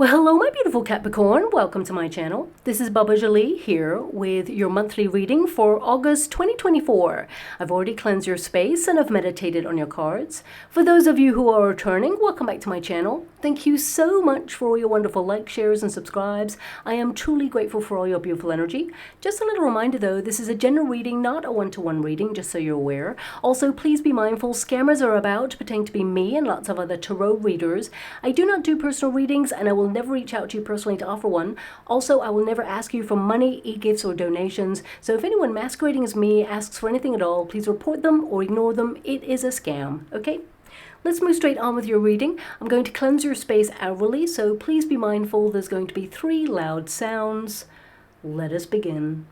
Well, hello, my beautiful Capricorn. Welcome to my channel. This is Baba Jolie here with your monthly reading for August 2024. I've already cleansed your space and I've meditated on your cards. For those of you who are returning, welcome back to my channel. Thank you so much for all your wonderful likes, shares, and subscribes. I am truly grateful for all your beautiful energy. Just a little reminder though, this is a general reading, not a one-to-one reading, just so you're aware. Also, please be mindful, scammers are about, pretending to be me and lots of other tarot readers. I do not do personal readings and I will never reach out to you personally to offer one. Also, I will never ask you for money, e-gifts, or donations. So if anyone masquerading as me asks for anything at all, please report them or ignore them. It is a scam, okay? Let's move straight on with your reading. I'm going to cleanse your space hourly, so please be mindful there's going to be 3 loud sounds. Let us begin.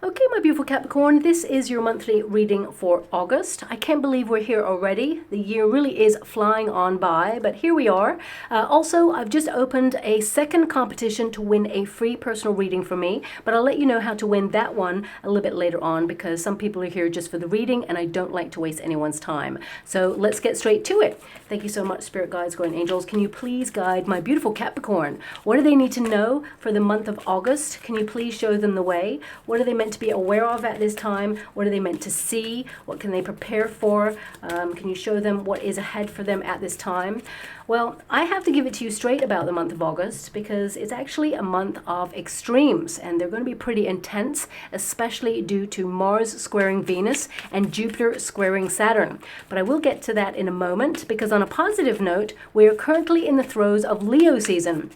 Okay, my beautiful Capricorn, this is your monthly reading for August. I can't believe we're here already. The year really is flying on by, but here we are. Also, I've just opened a second competition to win a free personal reading from me, but I'll let you know how to win that one a little bit later on because some people are here just for the reading and I don't like to waste anyone's time. So let's get straight to it. Thank you so much, Spirit Guides, Guardian Angels. Can you please guide my beautiful Capricorn? What do they need to know for the month of August? Can you please show them the way? What are they meant to be aware of at this time? What are they meant to see? What can they prepare for? Can you show them what is ahead for them at this time? Well, I have to give it to you straight about the month of August because it's actually a month of extremes and they're going to be pretty intense, especially due to Mars squaring Venus and Jupiter squaring Saturn. But I will get to that in a moment because on a positive note, we are currently in the throes of Leo season.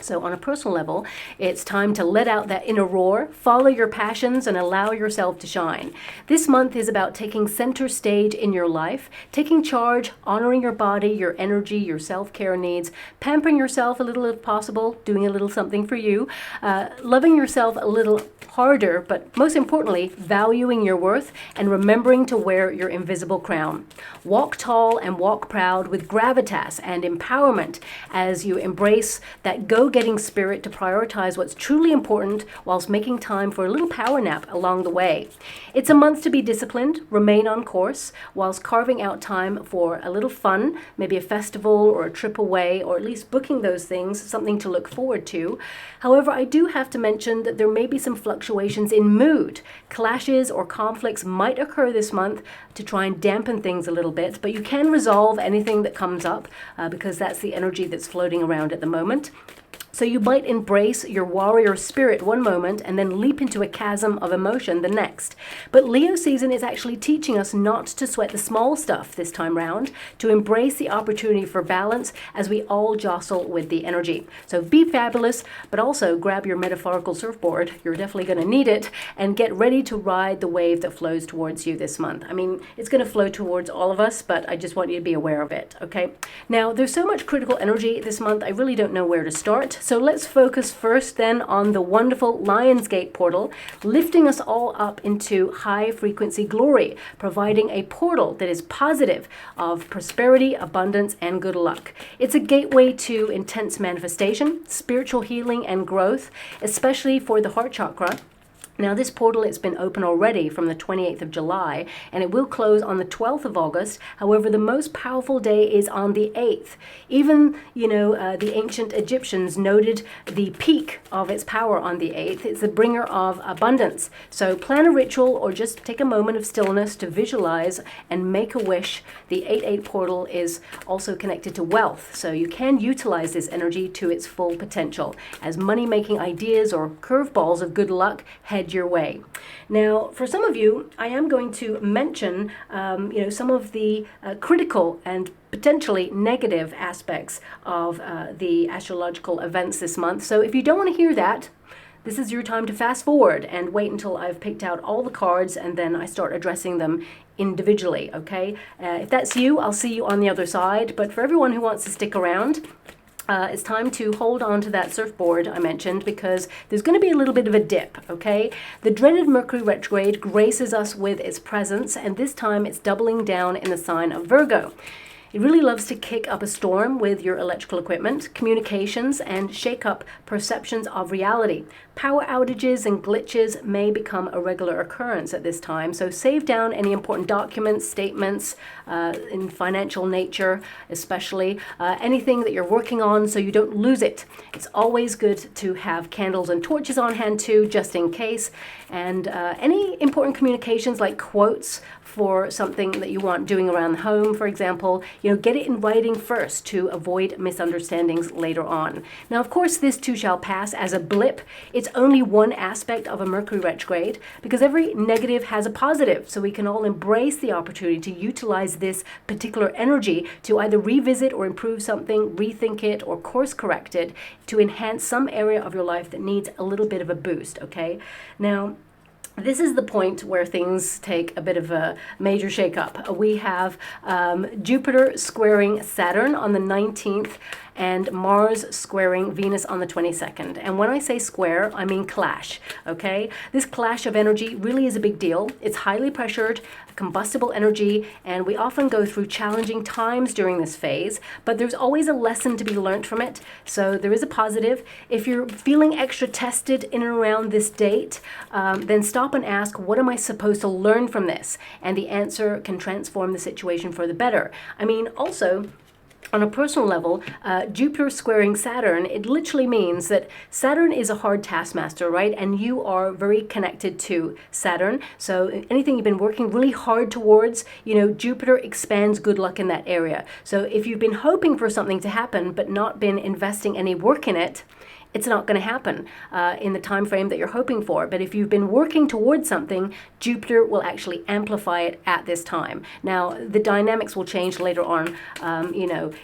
So on a personal level, it's time to let out that inner roar, follow your passions, and allow yourself to shine. This month is about taking center stage in your life, taking charge, honoring your body, your energy, your self-care needs, pampering yourself a little if possible, doing a little something for you, loving yourself a little harder, but most importantly, valuing your worth and remembering to wear your invisible crown. Walk tall and walk proud with gravitas and empowerment as you embrace that go-getting spirit to prioritize what's truly important whilst making time for a little power nap along the way. It's a month to be disciplined, remain on course, whilst carving out time for a little fun, maybe a festival or a trip away, or at least booking those things, something to look forward to. However, I do have to mention that there may be some fluctuations in mood. Clashes or conflicts might occur this month to try and dampen things a little bit, but you can resolve anything that comes up because that's the energy that's floating around at the moment. So you might embrace your warrior spirit one moment and then leap into a chasm of emotion the next. But Leo season is actually teaching us not to sweat the small stuff this time round, to embrace the opportunity for balance as we all jostle with the energy. So be fabulous, but also grab your metaphorical surfboard. You're definitely going to need it, and get ready to ride the wave that flows towards you this month. I mean, it's going to flow towards all of us, but I just want you to be aware of it, okay? Now, there's so much critical energy this month, I really don't know where to start. So let's focus first then on the wonderful Lionsgate portal, lifting us all up into high frequency glory, providing a portal that is positive of prosperity, abundance, and good luck. It's a gateway to intense manifestation, spiritual healing, and growth, especially for the heart chakra. Now this portal, it's been open already from the 28th of July and it will close on the 12th of August. However, the most powerful day is on the 8th. Even, the ancient Egyptians noted the peak of its power on the 8th. It's the bringer of abundance. So plan a ritual or just take a moment of stillness to visualize and make a wish. The 8-8 portal is also connected to wealth. So you can utilize this energy to its full potential as money-making ideas or curveballs of good luck head your way. Now, for some of you, I am going to mention, some of the critical and potentially negative aspects of the astrological events this month. So if you don't want to hear that, this is your time to fast forward and wait until I've picked out all the cards and then I start addressing them individually, okay? If that's you, I'll see you on the other side. But for everyone who wants to stick around, it's time to hold on to that surfboard I mentioned, because there's going to be a little bit of a dip, okay? The dreaded Mercury retrograde graces us with its presence, and this time it's doubling down in the sign of Virgo. It really loves to kick up a storm with your electrical equipment, communications, and shake up perceptions of reality. Power outages and glitches may become a regular occurrence at this time, so save down any important documents, statements in financial nature, especially anything that you're working on so you don't lose it. It's always good to have candles and torches on hand too, just in case. And any important communications like quotes for something that you want doing around the home, for example, get it in writing first to avoid misunderstandings later on. Now, of course, this too shall pass as a blip. It's only one aspect of a Mercury retrograde, because every negative has a positive, so we can all embrace the opportunity to utilize this particular energy to either revisit or improve something, rethink it, or course correct it to enhance some area of your life that needs a little bit of a boost, okay? Now, this is the point where things take a bit of a major shakeup. We have Jupiter squaring Saturn on the 19th and Mars squaring Venus on the 22nd. And when I say square, I mean clash, okay? This clash of energy really is a big deal. It's highly pressured, combustible energy, and we often go through challenging times during this phase, but there's always a lesson to be learned from it. So there is a positive. If you're feeling extra tested in and around this date, then stop and ask, what am I supposed to learn from this? And the answer can transform the situation for the better. I mean, also, on a personal level, Jupiter squaring Saturn, it literally means that Saturn is a hard taskmaster, right? And you are very connected to Saturn. So anything you've been working really hard towards, Jupiter expands good luck in that area. So if you've been hoping for something to happen but not been investing any work in it, it's not going to happen in the time frame that you're hoping for. But if you've been working towards something, Jupiter will actually amplify it at this time. Now, the dynamics will change later on,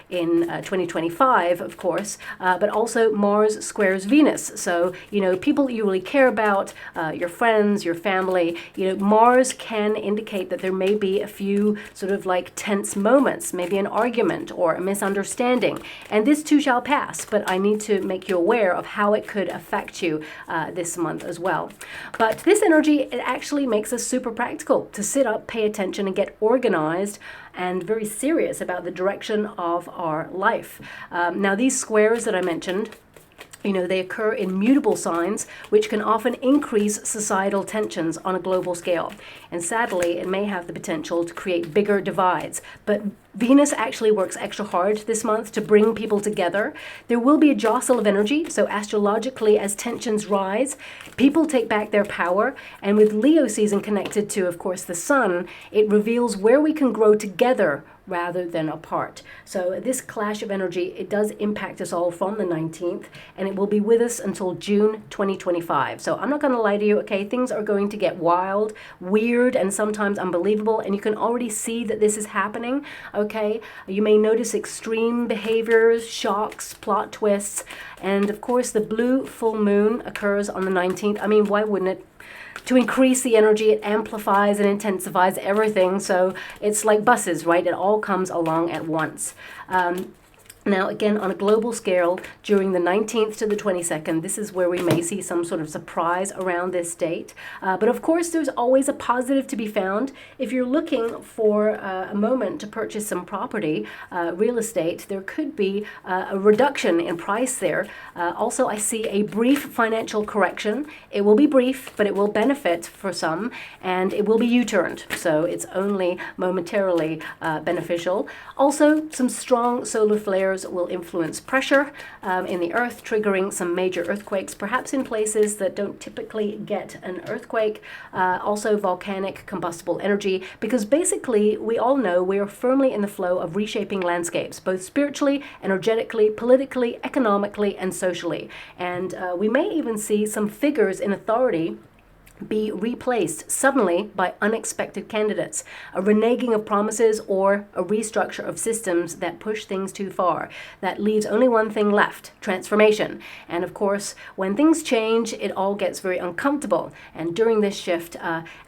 in 2025, of course, but also Mars squares Venus. So, people you really care about, your friends, your family, Mars can indicate that there may be a few sort of like tense moments, maybe an argument or a misunderstanding. And this too shall pass, but I need to make you aware of how it could affect you this month as well. But this energy, it actually makes us super practical to sit up, pay attention, and get organized and very serious about the direction of our life. Now, these squares that I mentioned, they occur in mutable signs, which can often increase societal tensions on a global scale. And sadly, it may have the potential to create bigger divides. But Venus actually works extra hard this month to bring people together. There will be a jostle of energy, so astrologically, as tensions rise, people take back their power. And with Leo season connected to, of course, the sun, it reveals where we can grow together rather than apart. So this clash of energy, it does impact us all from the 19th, and it will be with us until June 2025. So I'm not going to lie to you, okay? Things are going to get wild, weird, and sometimes unbelievable, and you can already see that this is happening, okay? You may notice extreme behaviors, shocks, plot twists, and of course the blue full moon occurs on the 19th. I mean, why wouldn't it? To increase the energy, it amplifies and intensifies everything. So it's like buses, right? It all comes along at once. Now, again, on a global scale, during the 19th to the 22nd, this is where we may see some sort of surprise around this date. But of course, there's always a positive to be found. If you're looking for a moment to purchase some property, real estate, there could be a reduction in price there. Also, I see a brief financial correction. It will be brief, but it will benefit for some, and it will be U-turned. So it's only momentarily beneficial. Also, some strong solar flares will influence pressure in the earth, triggering some major earthquakes, perhaps in places that don't typically get an earthquake. Also volcanic combustible energy, because basically we all know we are firmly in the flow of reshaping landscapes, both spiritually, energetically, politically, economically, and socially. And we may even see some figures in authority be replaced suddenly by unexpected candidates, a reneging of promises, or a restructure of systems that push things too far. That leaves only one thing left: transformation. And of course, when things change, it all gets very uncomfortable. And during this shift,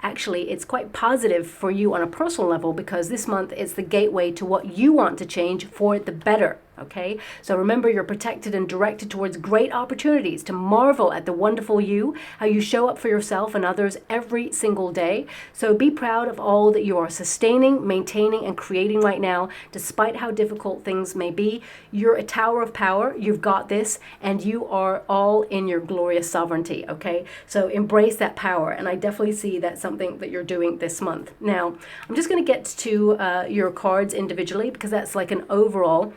actually, it's quite positive for you on a personal level, because this month it's the gateway to what you want to change for the better. okay? So remember, you're protected and directed towards great opportunities to marvel at the wonderful you, how you show up for yourself and others every single day. So be proud of all that you are sustaining, maintaining, and creating right now, despite how difficult things may be. You're a tower of power. You've got this, and you are all in your glorious sovereignty, okay? So embrace that power, and I definitely see that's something that you're doing this month. Now, I'm just going to get to your cards individually, because that's like an overall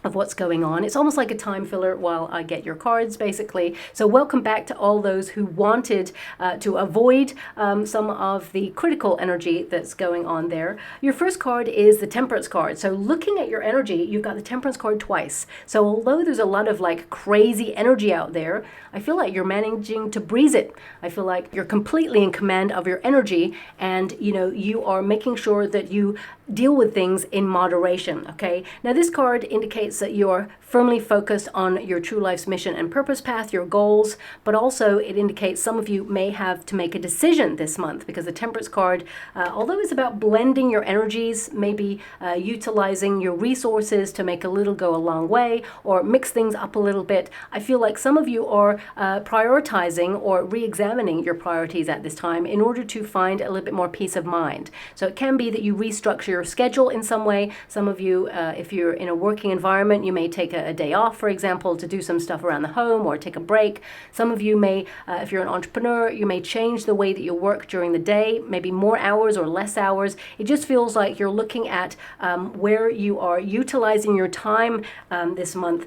of what's going on. It's almost like a time filler while I get your cards, basically. So welcome back to all those who wanted to avoid some of the critical energy that's going on there. Your first card is the Temperance card. So looking at your energy, you've got the Temperance card twice. So although there's a lot of like crazy energy out there, I feel like you're managing to breeze it. I feel like you're completely in command of your energy, and you are making sure that you deal with things in moderation, okay? Now this card indicates that you're firmly focused on your true life's mission and purpose path, your goals, but also it indicates some of you may have to make a decision this month, because the Temperance card, although it's about blending your energies, maybe utilizing your resources to make a little go a long way or mix things up a little bit, I feel like some of you are prioritizing or re-examining your priorities at this time in order to find a little bit more peace of mind. So it can be that you restructure your schedule in some way. Some of you, if you're in a working environment, you may take a day off, for example, to do some stuff around the home or take a break. Some of you may, if you're an entrepreneur, you may change the way that you work during the day, maybe more hours or less hours. It just feels like you're looking at where you are utilizing your time this month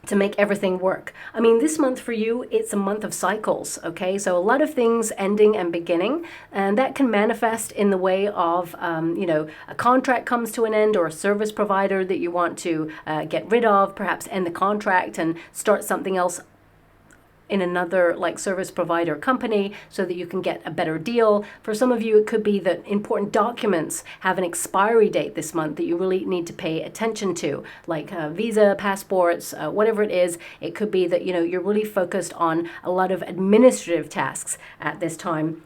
to make everything work. I mean, this month for you, it's a month of cycles, okay? So a lot of things ending and beginning, and that can manifest in the way of, a contract comes to an end, or a service provider that you want to get rid of, perhaps end the contract and start something else in another like service provider company so that you can get a better deal. For some of you, it could be that important documents have an expiry date this month that you really need to pay attention to, like visa, passports, whatever it is. It could be that, you're really focused on a lot of administrative tasks at this time.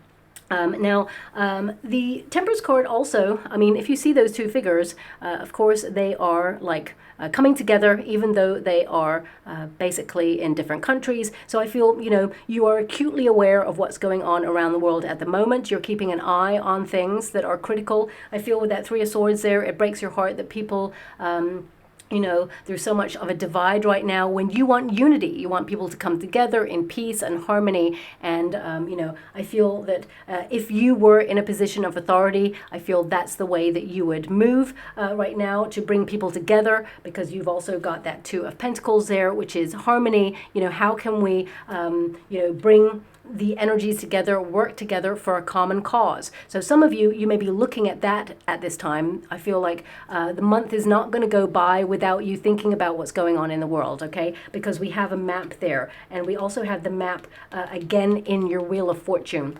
The Temperance card also, I mean, if you see those two figures, of course, they are like coming together, even though they are basically in different countries. So I feel, you are acutely aware of what's going on around the world at the moment. You're keeping an eye on things that are critical. I feel with that Three of Swords there, it breaks your heart that people there's so much of a divide right now when you want unity. You want people to come together in peace and harmony. And, I feel that if you were in a position of authority, I feel that's the way that you would move right now to bring people together, because you've also got that Two of Pentacles there, which is harmony. How can we, bring the energies together, work together for a common cause. So some of you may be looking at that at this time. I feel like the month is not going to go by without you thinking about what's going on in the world, okay? Because we have a map there, and we also have the map again in your Wheel of Fortune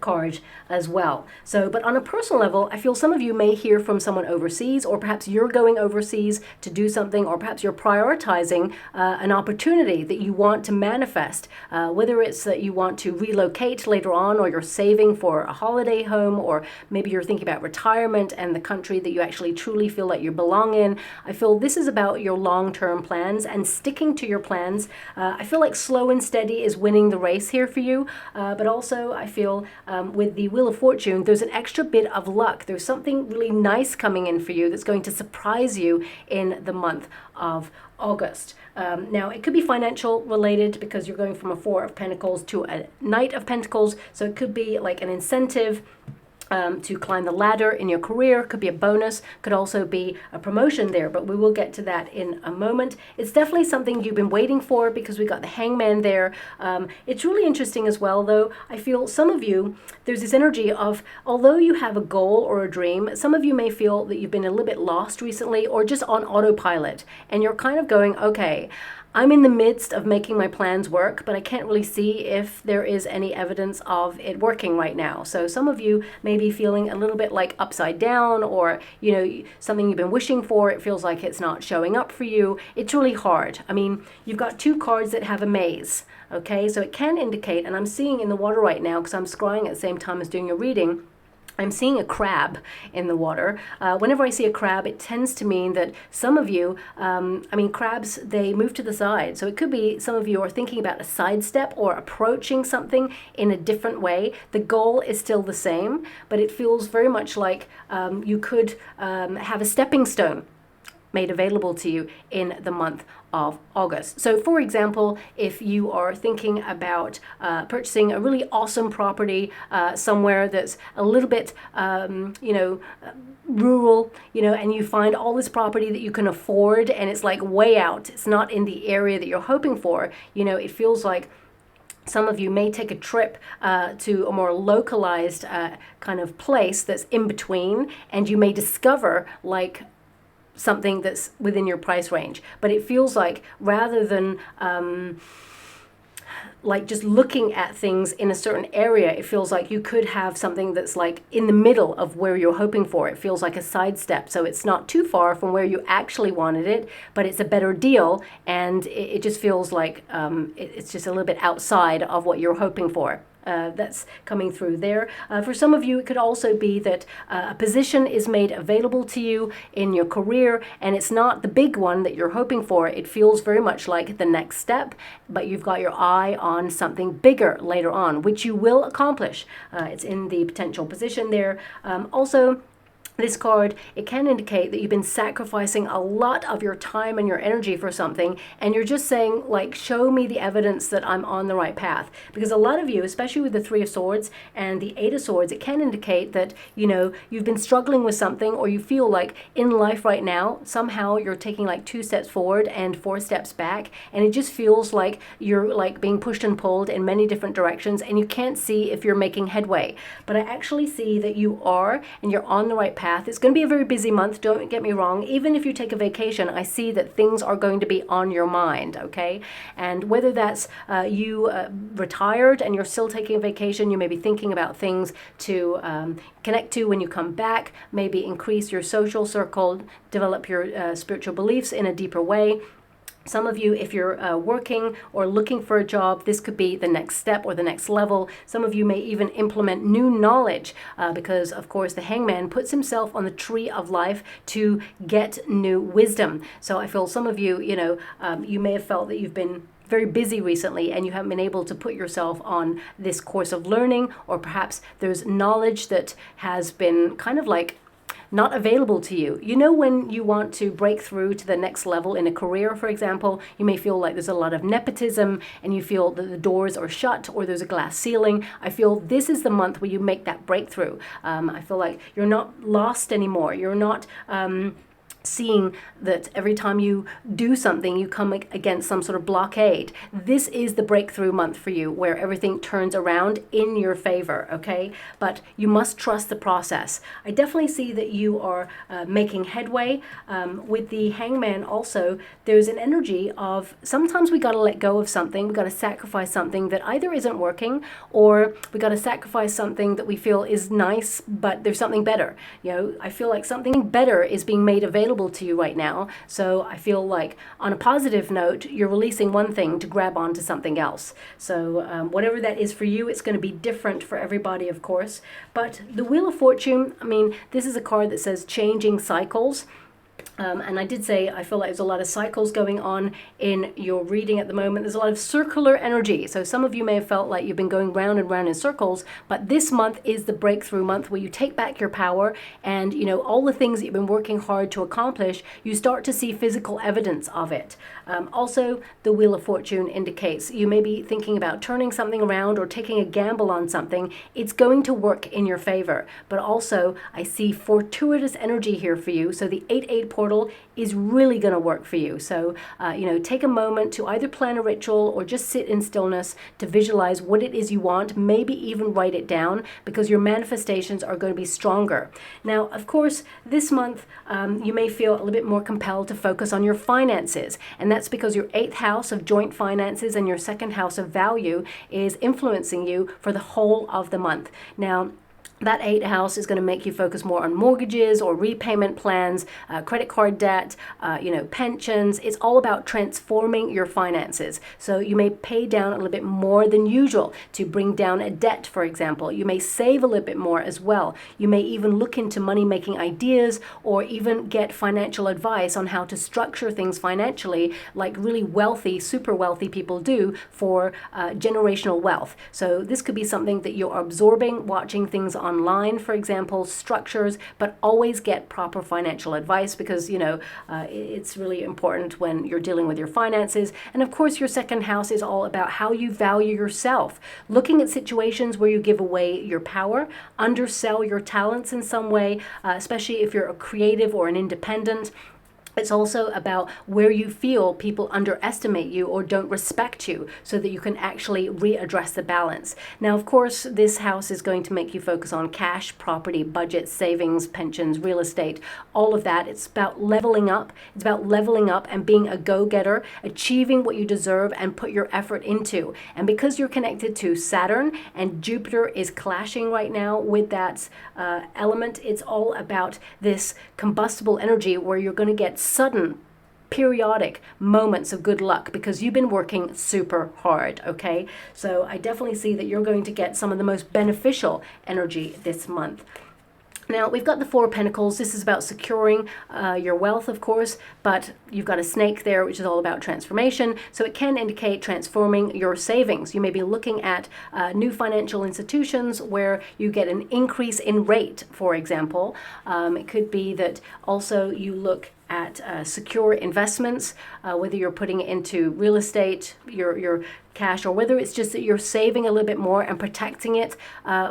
card as well. So, but on a personal level, I feel some of you may hear from someone overseas, or perhaps you're going overseas to do something, or perhaps you're prioritizing an opportunity that you want to manifest, whether it's that you want to relocate later on, or you're saving for a holiday home, or maybe you're thinking about retirement and the country that you actually truly feel like you belong in. I feel this is about your long-term plans and sticking to your plans. I feel like slow and steady is winning the race here for you, but also I feel with the Wheel of Fortune, there's an extra bit of luck. There's something really nice coming in for you that's going to surprise you in the month of August. Now, it could be financial related, because you're going from a Four of Pentacles to a Knight of Pentacles. So it could be like an incentive to climb the ladder in your career. Could be a bonus, could also be a promotion there, but we will get to that in a moment. It's definitely something you've been waiting for, because we got the Hangman there. It's really interesting as well, though. I feel some of you, there's this energy of, although you have a goal or a dream, some of you may feel that you've been a little bit lost recently, or just on autopilot, and you're kind of going, okay, I'm in the midst of making my plans work, but I can't really see if there is any evidence of it working right now. So some of you may be feeling a little bit like upside down, or, something you've been wishing for, it feels like it's not showing up for you. It's really hard. I mean, you've got two cards that have a maze, okay? So it can indicate, and I'm seeing in the water right now, because I'm scrying at the same time as doing a reading, I'm seeing a crab in the water. Whenever I see a crab, it tends to mean that some of you, crabs, they move to the side. So it could be some of you are thinking about a sidestep or approaching something in a different way. The goal is still the same, but it feels very much like you could have a stepping stone made available to you in the month of August. So for example, if you are thinking about purchasing a really awesome property somewhere that's a little bit, rural, and you find all this property that you can afford and it's like way out, it's not in the area that you're hoping for, it feels like some of you may take a trip to a more localized kind of place that's in between, and you may discover like something that's within your price range. But it feels like rather than like just looking at things in a certain area, it feels like you could have something that's like in the middle of where you're hoping for. It feels like a sidestep. So it's not too far from where you actually wanted it, but it's a better deal. And it just feels like it's just a little bit outside of what you're hoping for. That's coming through there. For some of you, it could also be that a position is made available to you in your career, and it's not the big one that you're hoping for. It feels very much like the next step, but you've got your eye on something bigger later on, which you will accomplish. It's in the potential position there. Also, this card, it can indicate that you've been sacrificing a lot of your time and your energy for something, and you're just saying, like, show me the evidence that I'm on the right path. Because a lot of you, especially with the Three of Swords and the Eight of Swords, it can indicate that, you've been struggling with something, or you feel like in life right now, somehow you're taking like 2 steps forward and 4 steps back, and it just feels like you're like being pushed and pulled in many different directions, and you can't see if you're making headway. But I actually see that you are, and you're on the right path. It's going to be a very busy month, don't get me wrong. Even if you take a vacation, I see that things are going to be on your mind, okay? And whether that's you retired and you're still taking a vacation, you may be thinking about things to connect to when you come back, maybe increase your social circle, develop your spiritual beliefs in a deeper way. Some of you, if you're working or looking for a job, this could be the next step or the next level. Some of you may even implement new knowledge because, of course, the Hangman puts himself on the tree of life to get new wisdom. So I feel some of you, you may have felt that you've been very busy recently and you haven't been able to put yourself on this course of learning, or perhaps there's knowledge that has been kind of like not available to you. When you want to break through to the next level in a career, for example, you may feel like there's a lot of nepotism and you feel that the doors are shut or there's a glass ceiling. I feel this is the month where you make that breakthrough. I feel like you're not lost anymore. You're not seeing that every time you do something, you come against some sort of blockade. This is the breakthrough month for you, where everything turns around in your favor, okay? But you must trust the process. I definitely see that you are making headway. With the Hangman also, there's an energy of sometimes we got to let go of something, we got to sacrifice something that either isn't working, or we got to sacrifice something that we feel is nice, but there's something better. I feel like something better is being made available to you right now. So I feel like on a positive note, you're releasing one thing to grab onto something else. So whatever that is for you, it's going to be different for everybody, of course. But the Wheel of Fortune, this is a card that says changing cycles. And I did say I feel like there's a lot of cycles going on in your reading at the moment. There's a lot of circular energy. So some of you may have felt like you've been going round and round in circles, but this month is the breakthrough month where you take back your power and, all the things that you've been working hard to accomplish, you start to see physical evidence of it. Also, the Wheel of Fortune indicates you may be thinking about turning something around or taking a gamble on something. It's going to work in your favor. But also, I see fortuitous energy here for you. So the 8-8 portal is really going to work for you. So, take a moment to either plan a ritual or just sit in stillness to visualize what it is you want, maybe even write it down, because your manifestations are going to be stronger. Now, of course, this month, you may feel a little bit more compelled to focus on your finances, and that's because your 8th house of joint finances and your 2nd house of value is influencing you for the whole of the month. Now, that 8th house is going to make you focus more on mortgages or repayment plans, credit card debt, pensions. It's all about transforming your finances. So you may pay down a little bit more than usual to bring down a debt, for example. You may save a little bit more as well. You may even look into money-making ideas or even get financial advice on how to structure things financially, like really wealthy, super wealthy people do for generational wealth. So this could be something that you're absorbing, watching things online, for example, structures, but always get proper financial advice because, it's really important when you're dealing with your finances. And of course, your 2nd house is all about how you value yourself. Looking at situations where you give away your power, undersell your talents in some way, especially if you're a creative or an independent. It's also about where you feel people underestimate you or don't respect you so that you can actually readdress the balance. Now, of course, this house is going to make you focus on cash, property, budget, savings, pensions, real estate, all of that. It's about leveling up. It's about leveling up and being a go-getter, achieving what you deserve and put your effort into. And because you're connected to Saturn and Jupiter is clashing right now with that element, it's all about this combustible energy where you're going to get sudden periodic moments of good luck because you've been working super hard. Okay, so I definitely see that you're going to get some of the most beneficial energy this month. Now, we've got the 4 of Pentacles. This is about securing your wealth, of course, but you've got a snake there, which is all about transformation. So it can indicate transforming your savings. You may be looking at new financial institutions where you get an increase in rate, for example. It could be that also you look at secure investments, whether you're putting it into real estate, your cash, or whether it's just that you're saving a little bit more and protecting it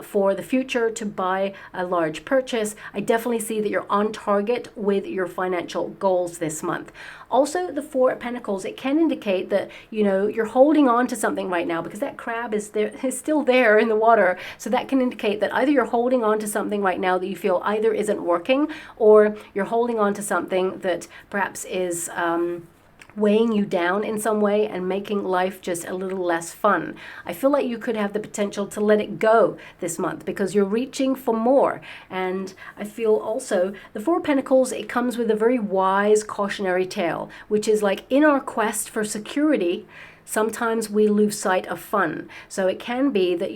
for the future to buy a large purchase. I definitely see that you're on target with your financial goals this month. Also, the 4 of Pentacles, it can indicate that, you're holding on to something right now because that crab is still there in the water. So that can indicate that either you're holding on to something right now that you feel either isn't working, or you're holding on to something that perhaps is weighing you down in some way and making life just a little less fun. I feel like you could have the potential to let it go this month because you're reaching for more. And I feel also the 4 of Pentacles, it comes with a very wise cautionary tale, which is like in our quest for security, sometimes we lose sight of fun. So it can be that,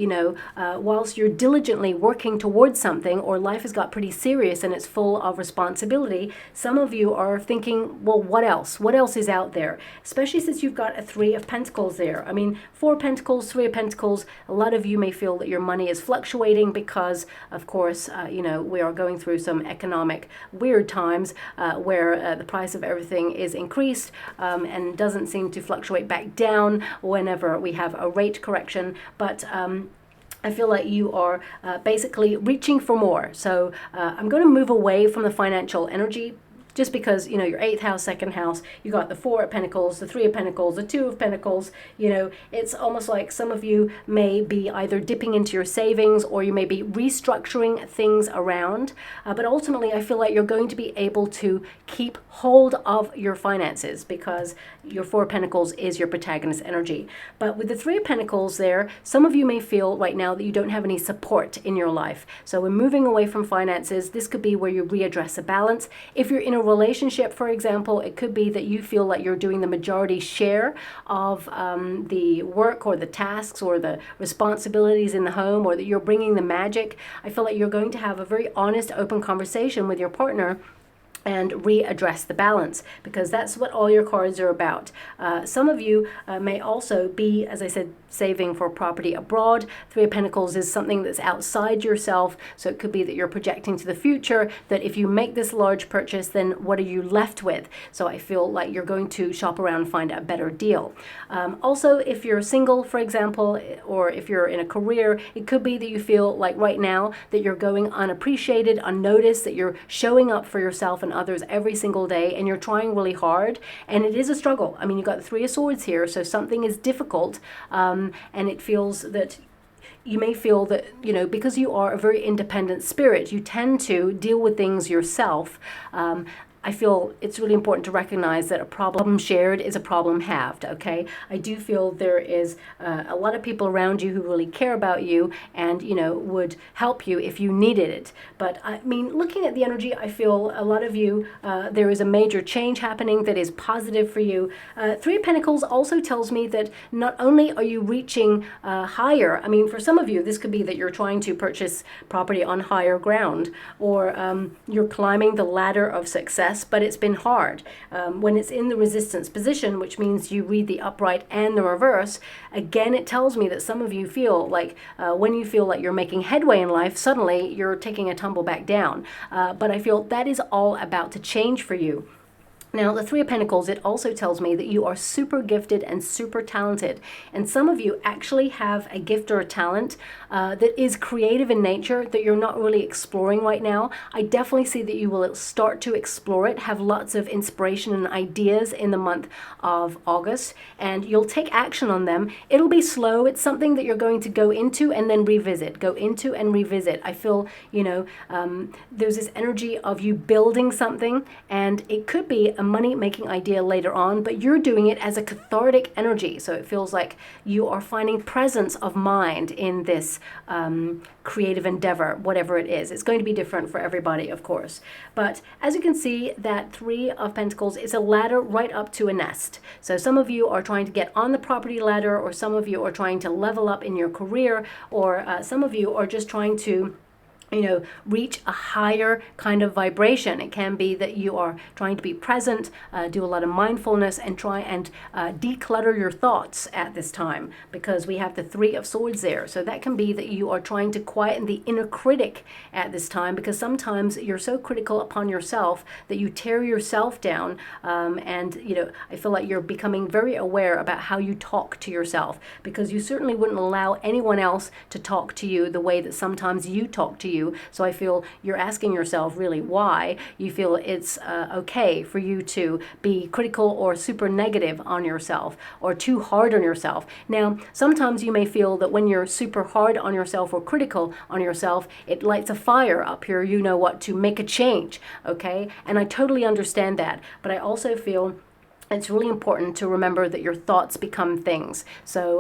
whilst you're diligently working towards something or life has got pretty serious and it's full of responsibility, some of you are thinking, well, what else? What else is out there? Especially since you've got a 3 of Pentacles there. I mean, 4 of Pentacles, 3 of Pentacles, a lot of you may feel that your money is fluctuating because, of course, we are going through some economic weird times where the price of everything is increased and doesn't seem to fluctuate back down whenever we have a rate correction, but I feel like you are basically reaching for more. So I'm going to move away from the financial energy just because, your 8th house, 2nd house, you got the 4 of Pentacles, the 3 of Pentacles, the 2 of Pentacles, it's almost like some of you may be either dipping into your savings or you may be restructuring things around. But ultimately, I feel like you're going to be able to keep hold of your finances because your 4 of Pentacles is your protagonist energy. But with the 3 of Pentacles there, some of you may feel right now that you don't have any support in your life. So we're moving away from finances. This could be where you readdress a balance. If you're in a relationship, for example, it could be that you feel like you're doing the majority share of the work or the tasks or the responsibilities in the home, or that you're bringing the magic. I feel like you're going to have a very honest, open conversation with your partner and readdress the balance, because that's what all your cards are about. Some of you may also be, as I said, saving for property abroad. 3 of Pentacles is something that's outside yourself, so it could be that you're projecting to the future, that if you make this large purchase, then what are you left with? So I feel like you're going to shop around and find a better deal. Also, if you're single, for example, or if you're in a career, it could be that you feel like right now that you're going unappreciated, unnoticed, that you're showing up for yourself and others every single day, and you're trying really hard, and it is a struggle. I mean, you've got the 3 of Swords here, so something is difficult, and it feels that you may feel that, because you are a very independent spirit, you tend to deal with things yourself. I feel it's really important to recognize that a problem shared is a problem halved, okay? I do feel there is a lot of people around you who really care about you and, you know, would help you if you needed it. But I mean, looking at the energy, I feel a lot of you, there is a major change happening that is positive for you. Three of Pentacles also tells me that not only are you reaching higher, I mean, for some of you, this could be that you're trying to purchase property on higher ground, or you're climbing the ladder of success, but it's been hard. When it's in the resistance position, which means you read the upright and the reverse, again, it tells me that some of you feel like when you feel like you're making headway in life, suddenly you're taking a tumble back down. But I feel that is all about to change for you. Now, the Three of Pentacles, it also tells me that you are super gifted and super talented. And some of you actually have a gift or a talent that is creative in nature that you're not really exploring right now. I definitely see that you will start to explore it, have lots of inspiration and ideas in the month of August, and you'll take action on them. It'll be slow. It's something that you're going to go into and then revisit, go into and revisit. I feel, you know, there's this energy of you building something, and it could be a money-making idea later on, but you're doing it as a cathartic energy. So it feels like you are finding presence of mind in this creative endeavor, whatever it is. It's going to be different for everybody, of course. But as you can see, that Three of Pentacles is a ladder right up to a nest. So some of you are trying to get on the property ladder, or some of you are trying to level up in your career, or some of you are just trying to, you know, reach a higher kind of vibration. It can be that you are trying to be present, do a lot of mindfulness, and try and declutter your thoughts at this time, because we have the Three of Swords there. So that can be that you are trying to quieten the inner critic at this time, because sometimes you're so critical upon yourself that you tear yourself down, and, you know, I feel like you're becoming very aware about how you talk to yourself, because you certainly wouldn't allow anyone else to talk to you the way that sometimes you talk to you. So I feel you're asking yourself really why you feel it's okay for you to be critical or super negative on yourself, or too hard on yourself. Now, sometimes you may feel that when you're super hard on yourself or critical on yourself, it lights a fire up here, you know what, to make a change, okay? And I totally understand that, but I also feel it's really important to remember that your thoughts become things. So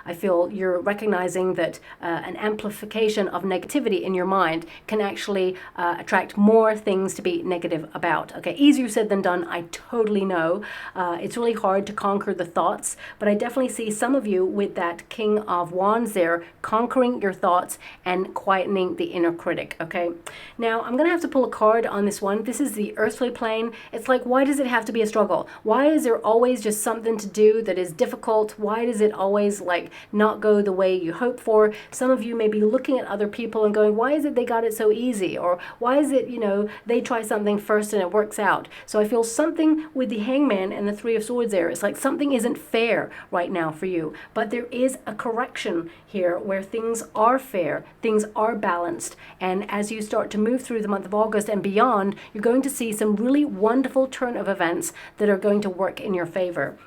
I feel you're recognizing that an amplification of negativity in your mind can actually attract more things to be negative about. Okay, easier said than done, I totally know. It's really hard to conquer the thoughts, but I definitely see some of you with that King of Wands there, conquering your thoughts and quietening the inner critic, okay? Now, I'm going to have to pull a card on this one. This is the earthly plane. It's like, why does it have to be a struggle? Why is there always just something to do that is difficult? Why does it always like not go the way you hope for? Some of you may be looking at other people and going, why is it they got it so easy? Or why is it, you know, they try something first and it works out? So I feel something with the Hangman and the Three of Swords there. It's like something isn't fair right now for you. But there is a correction here where things are fair, things are balanced. And as you start to move through the month of August and beyond, you're going to see some really wonderful turn of events that are going to work in your favor.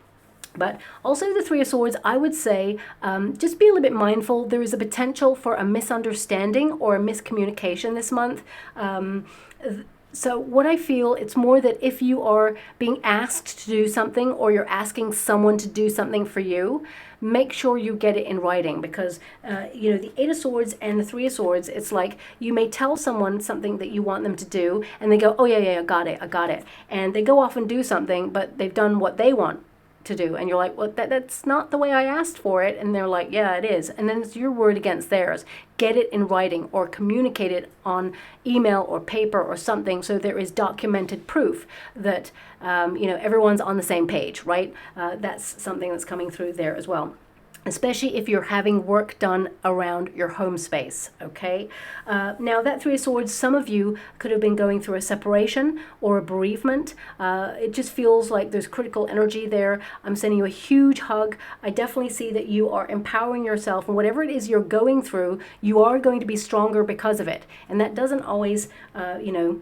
But also the Three of Swords, I would say, just be a little bit mindful. There is a potential for a misunderstanding or a miscommunication this month. So what I feel, it's more that if you are being asked to do something, or you're asking someone to do something for you, make sure you get it in writing, because you know, the Eight of Swords and the Three of Swords, it's like you may tell someone something that you want them to do, and they go, oh yeah, I got it. And they go off and do something, but they've done what they want to do, and you're like, well, that's not the way I asked for it, and they're like, yeah, it is. And then it's your word against theirs. Get it in writing, or communicate it on email or paper or something, so there is documented proof that you know, everyone's on the same page, right? That's something that's coming through there as well, especially if you're having work done around your home space, okay? Now, that Three of Swords, some of you could have been going through a separation or a bereavement. It just feels like there's critical energy there. I'm sending you a huge hug. I definitely see that you are empowering yourself, and whatever it is you're going through, you are going to be stronger because of it. And that doesn't always, you know,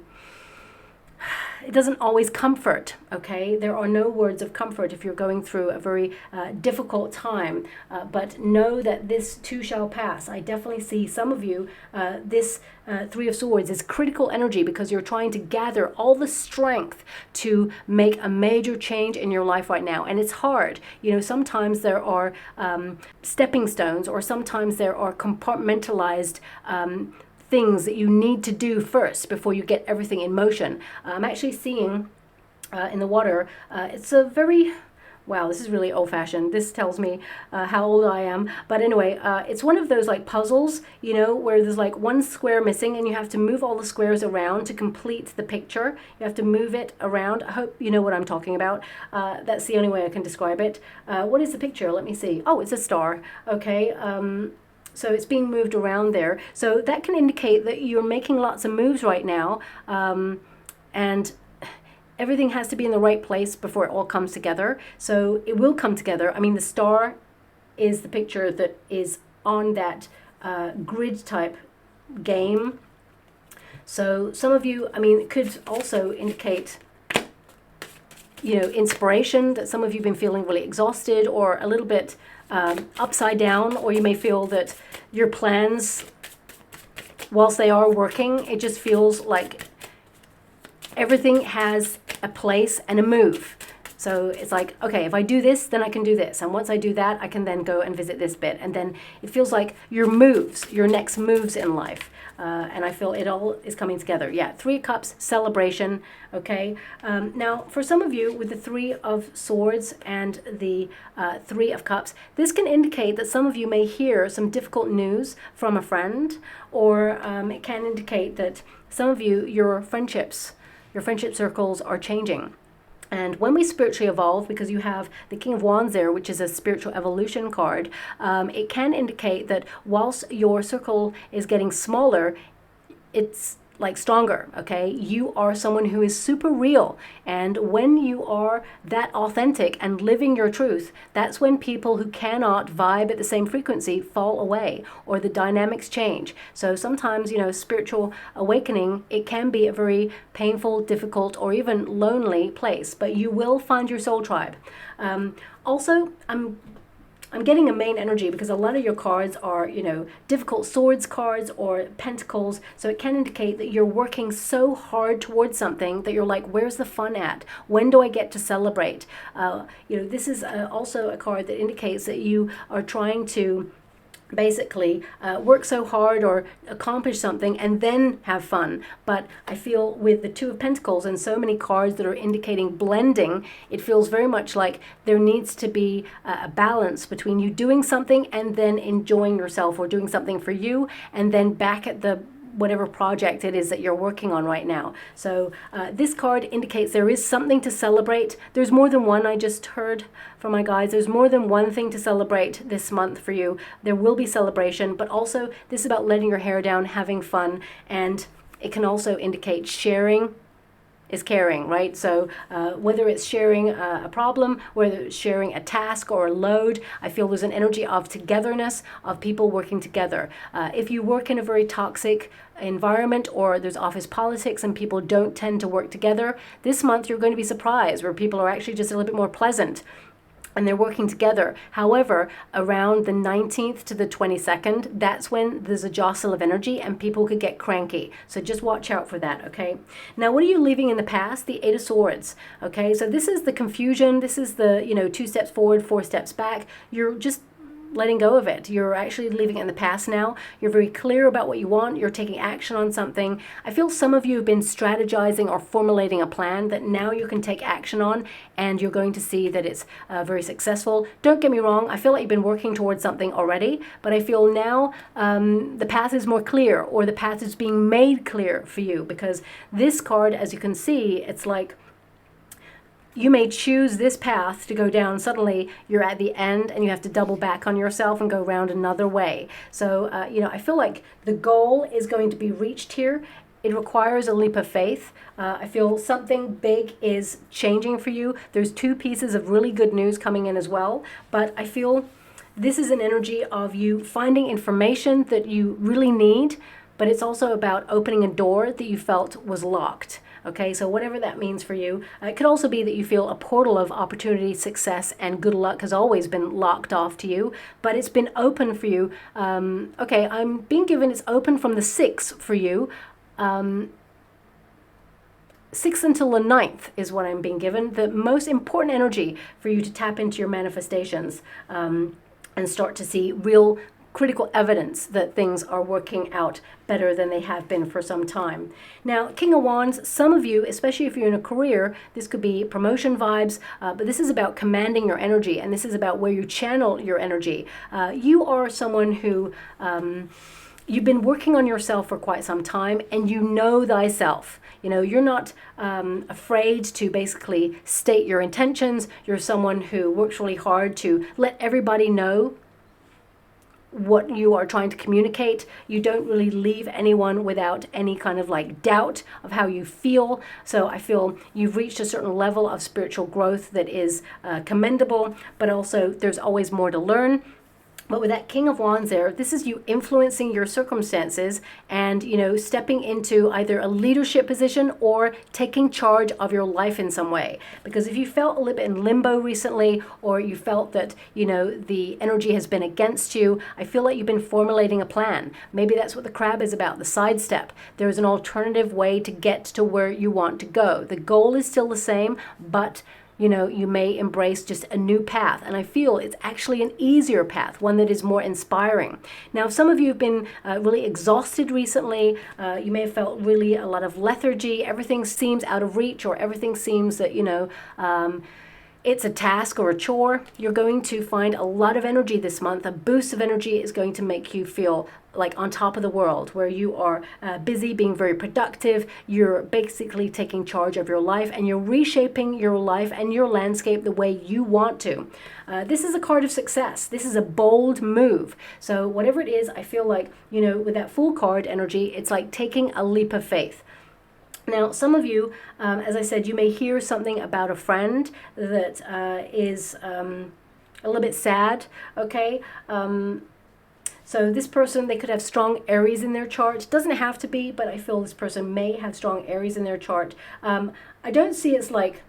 it doesn't always comfort, okay? There are no words of comfort if you're going through a very difficult time, but know that this too shall pass. I definitely see some of you, this Three of Swords is critical energy because you're trying to gather all the strength to make a major change in your life right now. And it's hard. You know, sometimes there are stepping stones, or sometimes there are compartmentalized things that you need to do first before you get everything in motion. I'm actually seeing in the water, it's a very, wow, this is really old-fashioned. This tells me how old I am. But anyway, it's one of those like puzzles, you know, where there's like one square missing and you have to move all the squares around to complete the picture. You have to move it around. I hope you know what I'm talking about. That's the only way I can describe it. What is the picture? Let me see. Oh, it's a star. Okay. So it's being moved around there. So that can indicate that you're making lots of moves right now. And everything has to be in the right place before it all comes together. So it will come together. I mean, the star is the picture that is on that grid type game. So some of you, I mean, it could also indicate, you know, inspiration, that some of you have been feeling really exhausted or a little bit upside down, or you may feel that your plans, whilst they are working, it just feels like everything has a place and a move. So it's like, okay, if I do this, then I can do this. And once I do that, I can then go and visit this bit. And then it feels like your moves, your next moves in life. And I feel it all is coming together. Yeah, Three of Cups, celebration, okay? Now, for some of you with the Three of Swords and the Three of Cups, this can indicate that some of you may hear some difficult news from a friend, or it can indicate that some of you, your friendship circles are changing. And when we spiritually evolve, because you have the King of Wands there, which is a spiritual evolution card, it can indicate that whilst your circle is getting smaller, it's like stronger, okay? You are someone who is super real. And when you are that authentic and living your truth, that's when people who cannot vibe at the same frequency fall away, or the dynamics change. So sometimes, you know, spiritual awakening, it can be a very painful, difficult, or even lonely place, but you will find your soul tribe. Also, I'm getting a main energy because a lot of your cards are, you know, difficult swords cards or pentacles. So it can indicate that you're working so hard towards something that you're like, where's the fun at? When do I get to celebrate? You know, this is also a card that indicates that you are trying to basically work so hard or accomplish something and then have fun. But I feel with the Two of Pentacles and so many cards that are indicating blending, it feels very much like there needs to be a balance between you doing something and then enjoying yourself, or doing something for you and then back at the whatever project it is that you're working on right now. So this card indicates there is something to celebrate. There's more than one. I just heard from my guides, there's more than one thing to celebrate this month for you. There will be celebration, but also this is about letting your hair down, having fun, and it can also indicate sharing is caring, right? So whether it's sharing a problem, whether it's sharing a task or a load, I feel there's an energy of togetherness, of people working together. If you work in a very toxic environment, or there's office politics and people don't tend to work together, this month you're going to be surprised where people are actually just a little bit more pleasant and they're working together. However, around the 19th to the 22nd, that's when there's a jostle of energy and people could get cranky. So just watch out for that, okay? Now, what are you leaving in the past? The Eight of Swords, okay? So this is the confusion. This is the, you know, 2 steps forward, 4 steps back. You're just letting go of it. You're actually leaving it in the past now. You're very clear about what you want. You're taking action on something. I feel some of you have been strategizing or formulating a plan that now you can take action on, and you're going to see that it's very successful. Don't get me wrong. I feel like you've been working towards something already, but I feel now the path is more clear, or the path is being made clear for you, because this card, as you can see, it's like you may choose this path to go down. Suddenly you're at the end and you have to double back on yourself and go around another way. So, you know, I feel like the goal is going to be reached here. It requires a leap of faith. I feel something big is changing for you. There's 2 pieces of really good news coming in as well. But I feel this is an energy of you finding information that you really need, but it's also about opening a door that you felt was locked. Okay, so whatever that means for you. It could also be that you feel a portal of opportunity, success, and good luck has always been locked off to you, but it's been open for you. Okay, I'm being given it's open from the 6th for you. 6th until the 9th is what I'm being given. The most important energy for you to tap into your manifestations and start to see real critical evidence that things are working out better than they have been for some time. Now, King of Wands, some of you, especially if you're in a career, this could be promotion vibes, but this is about commanding your energy, and this is about where you channel your energy. You are someone who you've been working on yourself for quite some time, and you know thyself. You know, you're not afraid to basically state your intentions. You're someone who works really hard to let everybody know what you are trying to communicate. You don't really leave anyone without any kind of like doubt of how you feel. So I feel you've reached a certain level of spiritual growth that is commendable, but also there's always more to learn. But with that King of Wands there, this is you influencing your circumstances and, you know, stepping into either a leadership position or taking charge of your life in some way. Because if you felt a little bit in limbo recently, or you felt that, you know, the energy has been against you, I feel like you've been formulating a plan. Maybe that's what the crab is about, the sidestep. There is an alternative way to get to where you want to go. The goal is still the same, but you know, you may embrace just a new path. And I feel it's actually an easier path, one that is more inspiring. Now, some of you have been really exhausted recently. You may have felt really a lot of lethargy. Everything seems out of reach, or everything seems that, you know, it's a task or a chore. You're going to find a lot of energy this month. A boost of energy is going to make you feel like on top of the world, where you are busy being very productive. You're basically taking charge of your life, and you're reshaping your life and your landscape the way you want to. This is a card of success. This is a bold move. So whatever it is, I feel like, you know, with that Fool card energy, it's like taking a leap of faith. Now, some of you, as I said, you may hear something about a friend that is a little bit sad, okay? So this person, they could have strong Aries in their chart. Doesn't have to be, but I feel this person may have strong Aries in their chart. I don't see it's like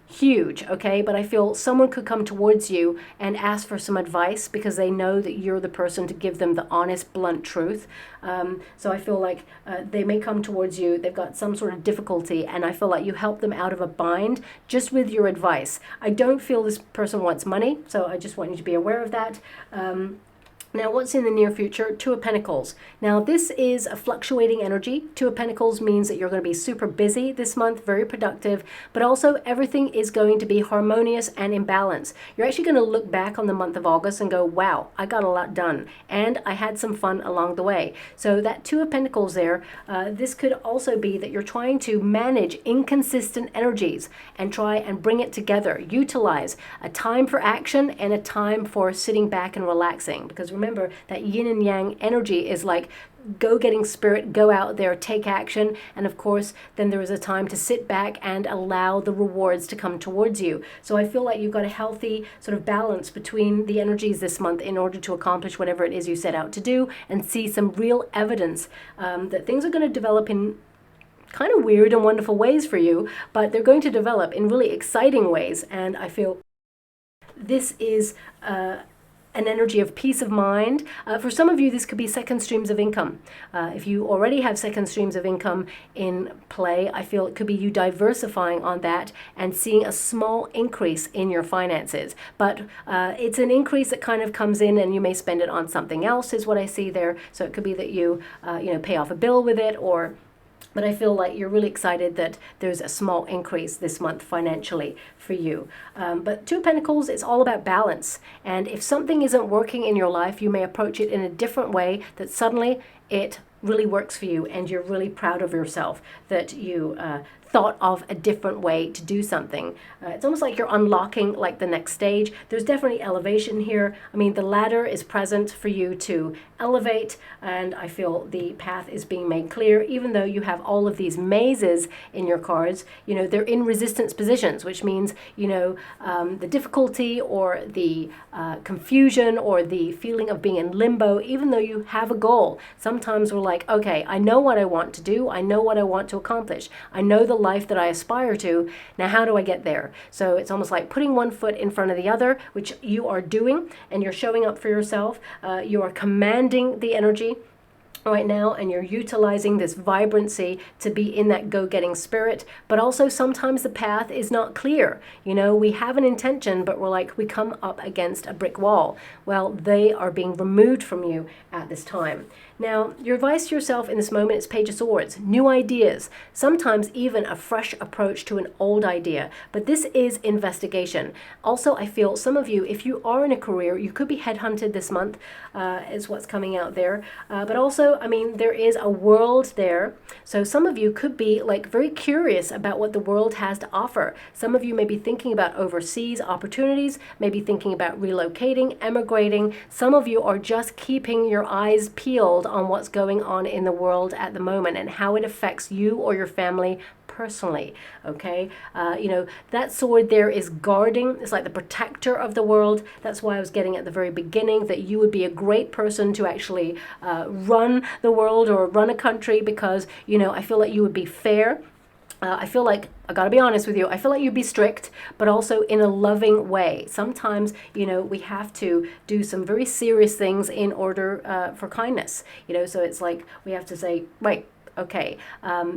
huge, okay, but I feel someone could come towards you and ask for some advice because they know that you're the person to give them the honest, blunt truth. So I feel like they may come towards you. They've got some sort of difficulty, and I feel like you help them out of a bind just with your advice. I don't feel this person wants money, so I just want you to be aware of that. Now, what's in the near future? Two of Pentacles. Now, this is a fluctuating energy. Two of Pentacles means that you're going to be super busy this month, very productive, but also everything is going to be harmonious and in balance. You're actually going to look back on the month of August and go, wow, I got a lot done, and I had some fun along the way. So that Two of Pentacles there, this could also be that you're trying to manage inconsistent energies and try and bring it together. Utilize a time for action and a time for sitting back and relaxing, because remember that yin and yang energy is like go-getting spirit, go out there, take action, and of course then there is a time to sit back and allow the rewards to come towards you. So I feel like you've got a healthy sort of balance between the energies this month in order to accomplish whatever it is you set out to do, and see some real evidence that things are going to develop in kind of weird and wonderful ways for you, but they're going to develop in really exciting ways. And I feel this is an energy of peace of mind. For some of you, this could be second streams of income. If you already have second streams of income in play, I feel it could be you diversifying on that and seeing a small increase in your finances. But it's an increase that kind of comes in, and you may spend it on something else, is what I see there. So it could be that you, pay off a bill with it, but I feel like you're really excited that there's a small increase this month financially for you. But Two of Pentacles, it's all about balance. And if something isn't working in your life, you may approach it in a different way that suddenly it really works for you, and you're really proud of yourself that you thought of a different way to do something. It's almost like you're unlocking like the next stage. There's definitely elevation here. I mean, the ladder is present for you to elevate, and I feel the path is being made clear, even though you have all of these mazes in your cards. You know, they're in resistance positions, which means, you know, the difficulty or the confusion or the feeling of being in limbo, even though you have a goal. Sometimes we're like, okay, I know what I want to do. I know what I want to accomplish. I know the life that I aspire to. Now, how do I get there? So it's almost like putting one foot in front of the other, which you are doing, and you're showing up for yourself. You are commanding the energy right now, and you're utilizing this vibrancy to be in that go-getting spirit. But also sometimes the path is not clear. You know, we have an intention, but we're like, we come up against a brick wall. Well, they are being removed from you at this time. Now, your advice to yourself in this moment is Page of Swords, new ideas, sometimes even a fresh approach to an old idea. But this is investigation. Also, I feel some of you, if you are in a career, you could be headhunted this month, is what's coming out there. But also, I mean, there is a world there. So some of you could be like very curious about what the world has to offer. Some of you may be thinking about overseas opportunities, maybe thinking about relocating, emigrating. Some of you are just keeping your eyes peeled on what's going on in the world at the moment and how it affects you or your family personally. Okay, you know, that sword there is guarding. It's like the protector of the world. That's why I was getting at the very beginning that you would be a great person to actually run the world or run a country, because, you know, I feel like you would be fair. I feel like, I gotta be honest with you, I feel like you'd be strict, but also in a loving way. Sometimes, you know, we have to do some very serious things in order for kindness, you know, so it's like we have to say, right, okay,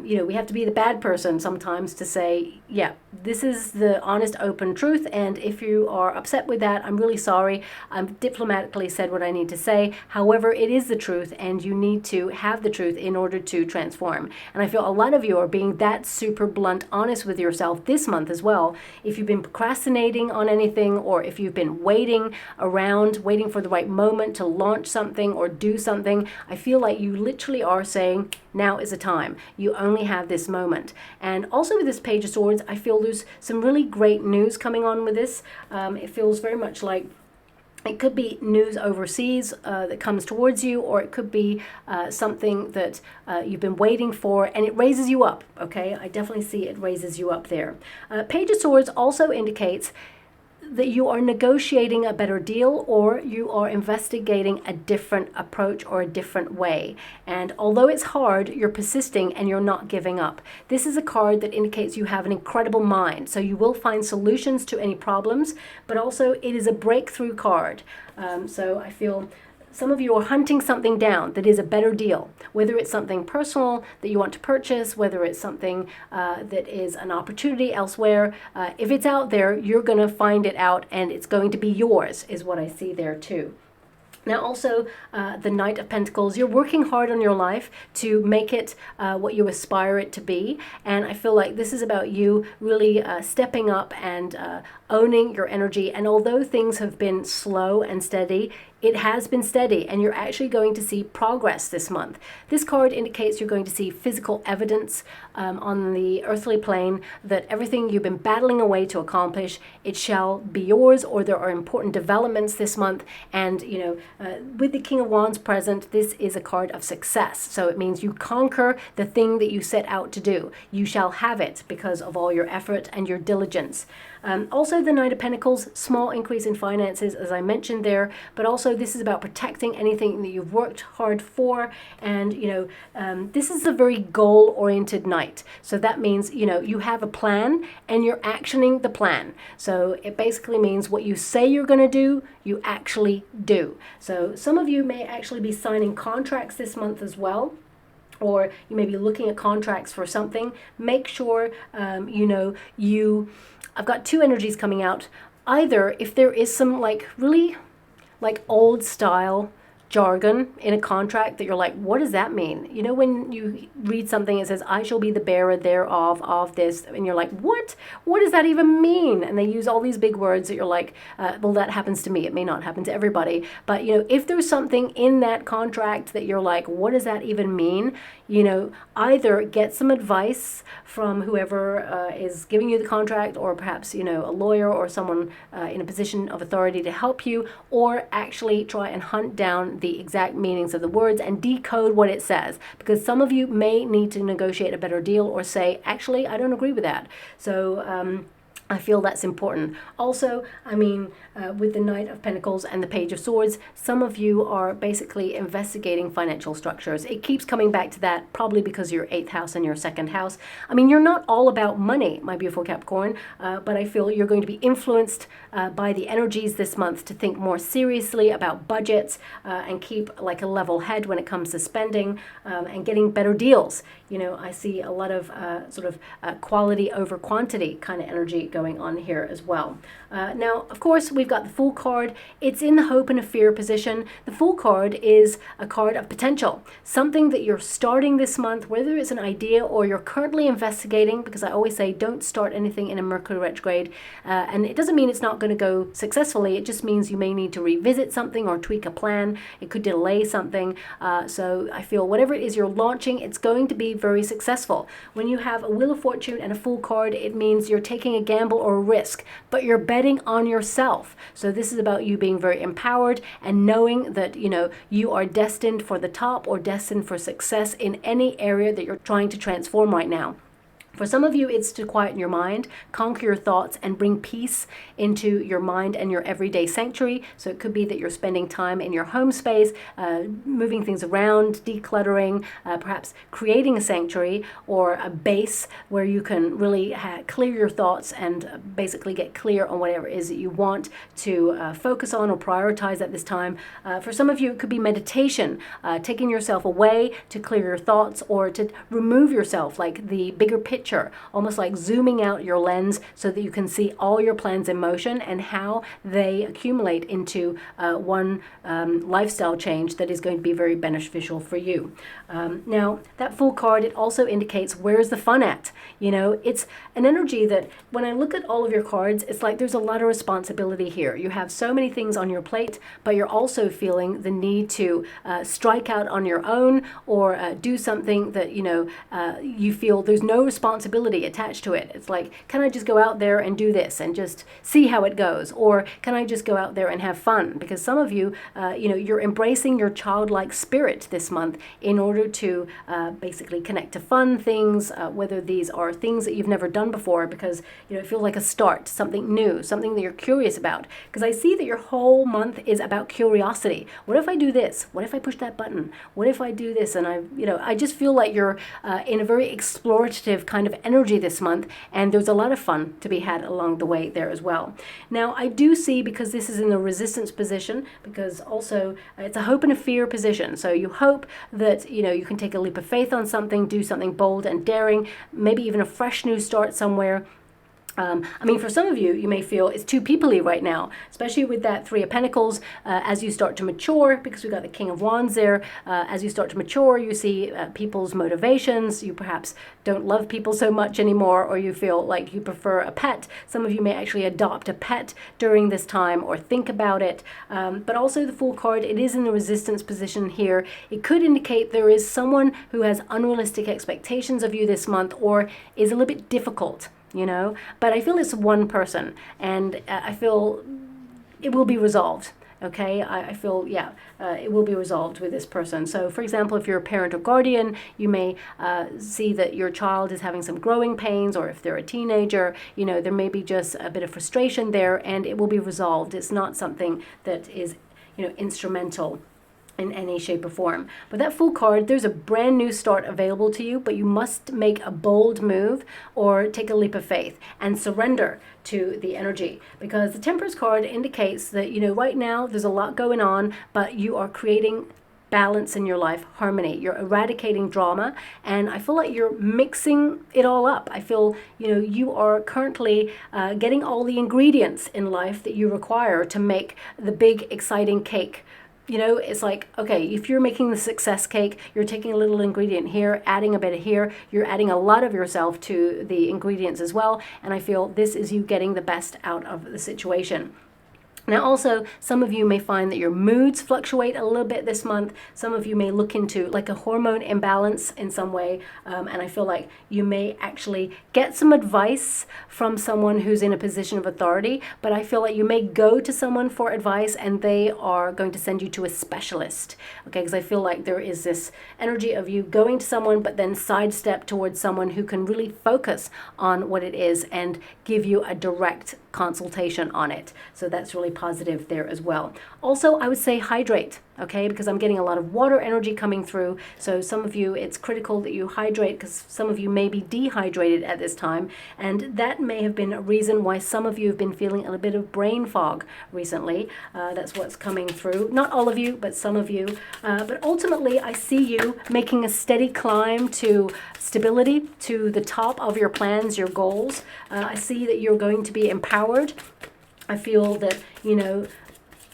you know, we have to be the bad person sometimes to say, yeah, this is the honest, open truth, and if you are upset with that, I'm really sorry. I've diplomatically said what I need to say. However, it is the truth, and you need to have the truth in order to transform. And I feel a lot of you are being that super blunt, honest with yourself this month as well. If you've been procrastinating on anything, or if you've been waiting around, waiting for the right moment to launch something or do something, I feel like you literally are saying, now is the time. You only have this moment. And also with this Page of Swords, I feel there's some really great news coming on with this. It feels very much like it could be news overseas that comes towards you, or it could be something that you've been waiting for, and it raises you up, okay? I definitely see it raises you up there. Page of Swords also indicates that you are negotiating a better deal, or you are investigating a different approach or a different way. And although it's hard, you're persisting and you're not giving up. This is a card that indicates you have an incredible mind. So you will find solutions to any problems, but also it is a breakthrough card. So I feel some of you are hunting something down that is a better deal, whether it's something personal that you want to purchase, whether it's something that is an opportunity elsewhere. If it's out there, you're going to find it out, and it's going to be yours, is what I see there too. Now also, the Knight of Pentacles, you're working hard on your life to make it what you aspire it to be. And I feel like this is about you really stepping up and owning your energy. And although things have been slow and steady, it has been steady, and you're actually going to see progress this month. This card indicates you're going to see physical evidence on the earthly plane that everything you've been battling away to accomplish, it shall be yours, or there are important developments this month. And, you know, with the King of Wands present, this is a card of success. So it means you conquer the thing that you set out to do. You shall have it because of all your effort and your diligence. Also, the Knight of Pentacles, small increase in finances, as I mentioned there, but also this is about protecting anything that you've worked hard for. And, you know, this is a very goal-oriented knight. So that means, you know, you have a plan and you're actioning the plan. So it basically means what you say you're going to do, you actually do. So some of you may actually be signing contracts this month as well, or you may be looking at contracts for something. Make sure, you know, I've got two energies coming out. Either if there is some like really like old style jargon in a contract that you're like, what does that mean? You know, when you read something, it says, I shall be the bearer thereof of this, and you're like, what does that even mean? And they use all these big words that you're like, well, that happens to me. It may not happen to everybody, but you know, if there's something in that contract that you're like, what does that even mean? You know, either get some advice from whoever is giving you the contract, or perhaps, you know, a lawyer or someone in a position of authority to help you, or actually try and hunt down the exact meanings of the words and decode what it says, because some of you may need to negotiate a better deal or say, actually, I don't agree with that. So I feel that's important. Also, I mean, with the Knight of Pentacles and the Page of Swords, some of you are basically investigating financial structures. It keeps coming back to that, probably because your 8th house and your 2nd house. I mean, you're not all about money, my beautiful Capricorn, but I feel you're going to be influenced by the energies this month to think more seriously about budgets and keep like a level head when it comes to spending and getting better deals. You know, I see a lot of sort of quality over quantity kind of energy going on here as well. Now, of course, we've got the Fool card. It's in the hope and a fear position. The Fool card is a card of potential, something that you're starting this month, whether it's an idea or you're currently investigating, because I always say don't start anything in a Mercury retrograde. And it doesn't mean it's not going to go successfully. It just means you may need to revisit something or tweak a plan. It could delay something. So I feel whatever it is you're launching, it's going to be very successful. When you have a Wheel of Fortune and a Fool card, it means you're taking a gamble or a risk, but you're betting on yourself. So this is about you being very empowered and knowing that, you know, you are destined for the top or destined for success in any area that you're trying to transform right now. For some of you, it's to quieten your mind, conquer your thoughts, and bring peace into your mind and your everyday sanctuary. So it could be that you're spending time in your home space, moving things around, decluttering, perhaps creating a sanctuary or a base where you can really clear your thoughts and basically get clear on whatever it is that you want to focus on or prioritize at this time. For some of you, it could be meditation, taking yourself away to clear your thoughts or to remove yourself, like the bigger picture, almost like zooming out your lens so that you can see all your plans in motion and how they accumulate into one lifestyle change that is going to be very beneficial for you. Now, that Fool card, it also indicates where's the fun at? You know, it's an energy that when I look at all of your cards, it's like there's a lot of responsibility here. You have so many things on your plate, but you're also feeling the need to strike out on your own or do something that, you know, you feel there's no responsibility attached to it. It's like, can I just go out there and do this and just see how it goes? Or can I just go out there and have fun? Because some of you, you know, you're embracing your childlike spirit this month in order to basically connect to fun things, whether these are things that you've never done before, because, you know, it feels like a start, something new, something that you're curious about. Because I see that your whole month is about curiosity. What if I do this? What if I push that button? What if I do this? And I just feel like you're in a very explorative kind of energy this month, and there's a lot of fun to be had along the way there as well. Now, I do see, because this is in the resistance position, because also it's a hope and a fear position. So you hope that, you know, you can take a leap of faith on something, do something bold and daring, maybe even a fresh new start somewhere. I mean, for some of you, you may feel it's too people-y right now, especially with that Three of Pentacles. As you start to mature, because we've got the King of Wands there, as you start to mature, you see people's motivations. You perhaps don't love people so much anymore, or you feel like you prefer a pet. Some of you may actually adopt a pet during this time or think about it. But also the Fool card, it is in the resistance position here. It could indicate there is someone who has unrealistic expectations of you this month or is a little bit difficult, you know, but I feel it's one person, and I feel it will be resolved. Okay, I feel, yeah, it will be resolved with this person. So, for example, if you're a parent or guardian, you may see that your child is having some growing pains, or if they're a teenager, you know, there may be just a bit of frustration there, and it will be resolved. It's not something that is, you know, instrumental in any shape or form. But that Fool card, there's a brand new start available to you, but you must make a bold move or take a leap of faith and surrender to the energy, because the Temperance card indicates that, you know, right now there's a lot going on, but you are creating balance in your life, harmony. You're eradicating drama, and I feel like you're mixing it all up. I feel, you know, you are currently getting all the ingredients in life that you require to make the big exciting cake. You know, it's like, okay, if you're making the success cake, you're taking a little ingredient here, adding a bit of here, you're adding a lot of yourself to the ingredients as well. And I feel this is you getting the best out of the situation. Now also, some of you may find that your moods fluctuate a little bit this month. Some of you may look into like a hormone imbalance in some way. And I feel like you may actually get some advice from someone who's in a position of authority. But I feel like you may go to someone for advice and they are going to send you to a specialist. Okay, because I feel like there is this energy of you going to someone but then sidestep towards someone who can really focus on what it is and give you a direct consultation on it. So that's really positive there as well. Also, I would say hydrate, okay, because I'm getting a lot of water energy coming through. So some of you, it's critical that you hydrate because some of you may be dehydrated at this time. And that may have been a reason why some of you have been feeling a bit of brain fog recently. That's what's coming through. Not all of you, but some of you. But ultimately, I see you making a steady climb to stability, to the top of your plans, your goals. I see that you're going to be empowered. I feel that, you know,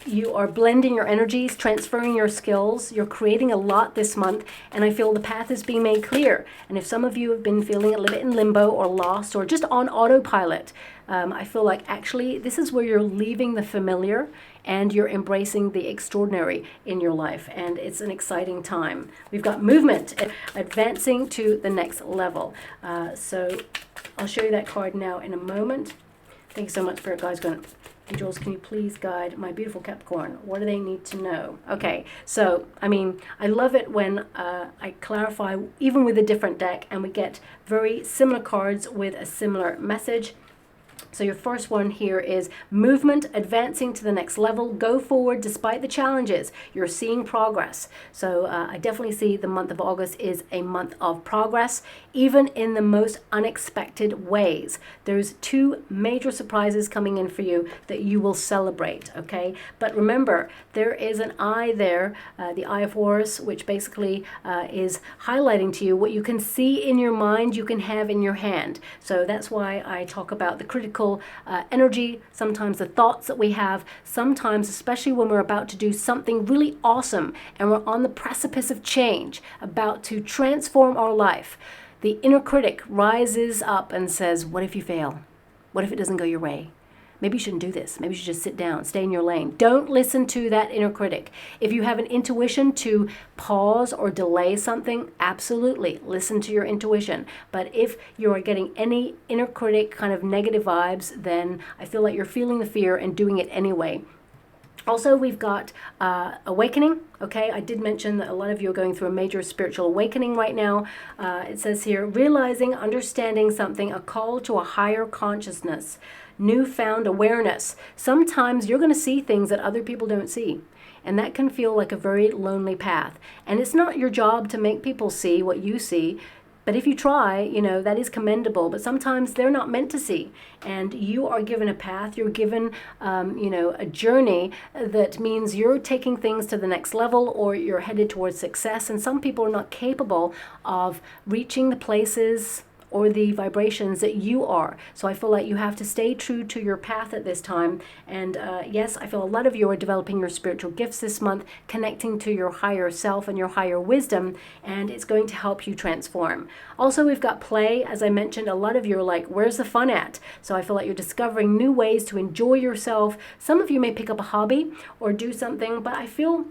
you are blending your energies, transferring your skills. You're creating a lot this month, and I feel the path is being made clear. And if some of you have been feeling a little bit in limbo or lost or just on autopilot, I feel like actually this is where you're leaving the familiar and you're embracing the extraordinary in your life. And it's an exciting time. We've got movement, advancing to the next level. So I'll show you that card now in a moment. Thank you so much, Spirit Guides. Angels, can you please guide my beautiful Capricorn? What do they need to know? Okay, so, I mean, I love it when I clarify, even with a different deck, and we get very similar cards with a similar message. So your first one here is movement, advancing to the next level. Go forward despite the challenges. You're seeing progress. So I definitely see the month of August is a month of progress, even in the most unexpected ways. There's two major surprises coming in for you that you will celebrate, okay? But remember, there is an eye there, the Eye of Horus, which basically is highlighting to you what you can see in your mind, you can have in your hand. So that's why I talk about the critical energy, sometimes the thoughts that we have, sometimes, especially when we're about to do something really awesome and we're on the precipice of change, about to transform our life. The inner critic rises up and says, what if you fail? What if it doesn't go your way? Maybe you shouldn't do this. Maybe you should just sit down, stay in your lane. Don't listen to that inner critic. If you have an intuition to pause or delay something, absolutely listen to your intuition. But if you are getting any inner critic kind of negative vibes, then I feel like you're feeling the fear and doing it anyway. Also, we've got awakening, okay? I did mention that a lot of you are going through a major spiritual awakening right now. It says here, realizing, understanding something, a call to a higher consciousness, newfound awareness. Sometimes you're going to see things that other people don't see. And that can feel like a very lonely path. And it's not your job to make people see what you see. But if you try, you know, that is commendable. But sometimes they're not meant to see. And you are given a path. You're given, you know, a journey that means you're taking things to the next level or you're headed towards success. And some people are not capable of reaching the places or the vibrations that you are. So I feel like you have to stay true to your path at this time. And yes, I feel a lot of you are developing your spiritual gifts this month, connecting to your higher self and your higher wisdom, and it's going to help you transform. Also, we've got play. As I mentioned, a lot of you are like, where's the fun at? So I feel like you're discovering new ways to enjoy yourself. Some of you may pick up a hobby or do something, but I feel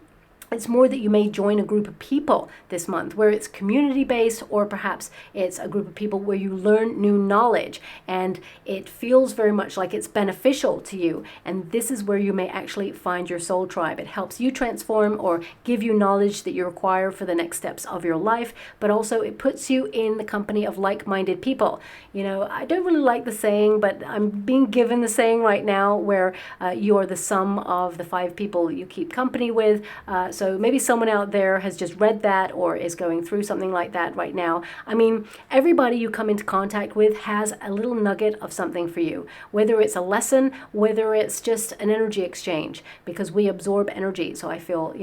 it's more that you may join a group of people this month where it's community-based, or perhaps it's a group of people where you learn new knowledge and it feels very much like it's beneficial to you. And this is where you may actually find your soul tribe. It helps you transform or give you knowledge that you require for the next steps of your life, but also it puts you in the company of like-minded people. You know, I don't really like the saying, but I'm being given the saying right now where you are the sum of the 5 people you keep company with. So So maybe someone out there has just read that or is going through something like that right now. I mean, everybody you come into contact with has a little nugget of something for you, whether it's a lesson, whether it's just an energy exchange, because we absorb energy. So I feel,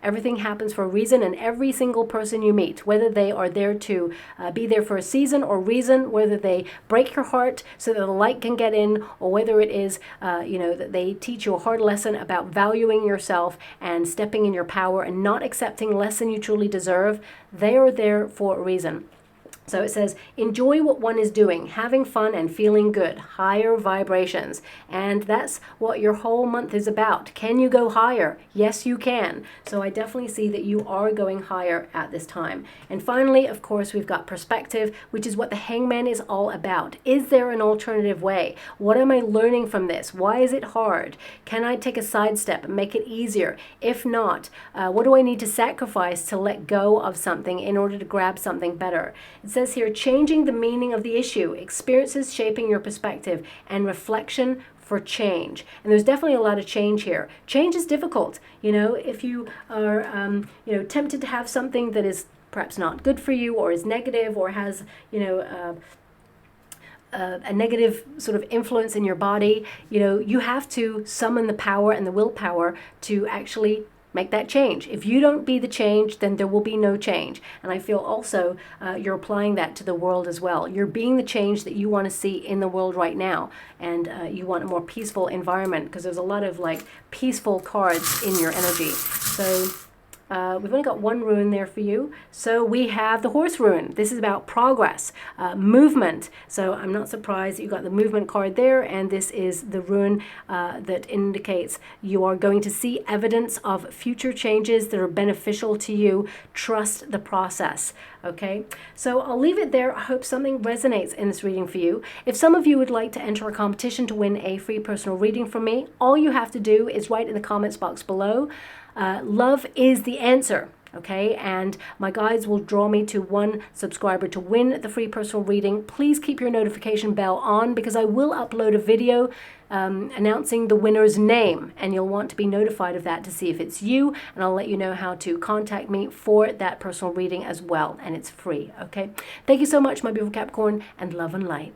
everything happens for a reason, and every single person you meet, whether they are there to be there for a season or reason, whether they break your heart so that the light can get in, or whether it is, that they teach you a hard lesson about valuing yourself and stepping in your power and not accepting less than you truly deserve, they are there for a reason. So it says, enjoy what one is doing, having fun and feeling good, higher vibrations. And that's what your whole month is about. Can you go higher? Yes, you can. So I definitely see that you are going higher at this time. And finally, of course, we've got perspective, which is what the Hangman is all about. Is there an alternative way? What am I learning from this? Why is it hard? Can I take a sidestep and make it easier? If not, what do I need to sacrifice to let go of something in order to grab something better? It says here, changing the meaning of the issue, experiences shaping your perspective, and reflection for change. And there's definitely a lot of change here. Change is difficult. If you are, tempted to have something that is perhaps not good for you, or is negative, or has, a negative sort of influence in your body, you have to summon the power and the willpower to actually make that change. If you don't be the change, then there will be no change. And I feel also you're applying that to the world as well. You're being the change that you want to see in the world right now. And you want a more peaceful environment, because there's a lot of peaceful cards in your energy. So we've only got one rune there for you. So we have the horse rune. This is about progress, movement. So I'm not surprised that you got the movement card there. And this is the rune that indicates you are going to see evidence of future changes that are beneficial to you. Trust the process. Okay, so I'll leave it there. I hope something resonates in this reading for you. If some of you would like to enter a competition to win a free personal reading from me, all you have to do is write in the comments box below, love is the answer. Okay, and my guides will draw me to one subscriber to win the free personal reading. Please keep your notification bell on, because I will upload a video announcing the winner's name, and you'll want to be notified of that to see if it's you, and I'll let you know how to contact me for that personal reading as well, and it's free. Okay, thank you so much, my beautiful Capricorn, and love and light.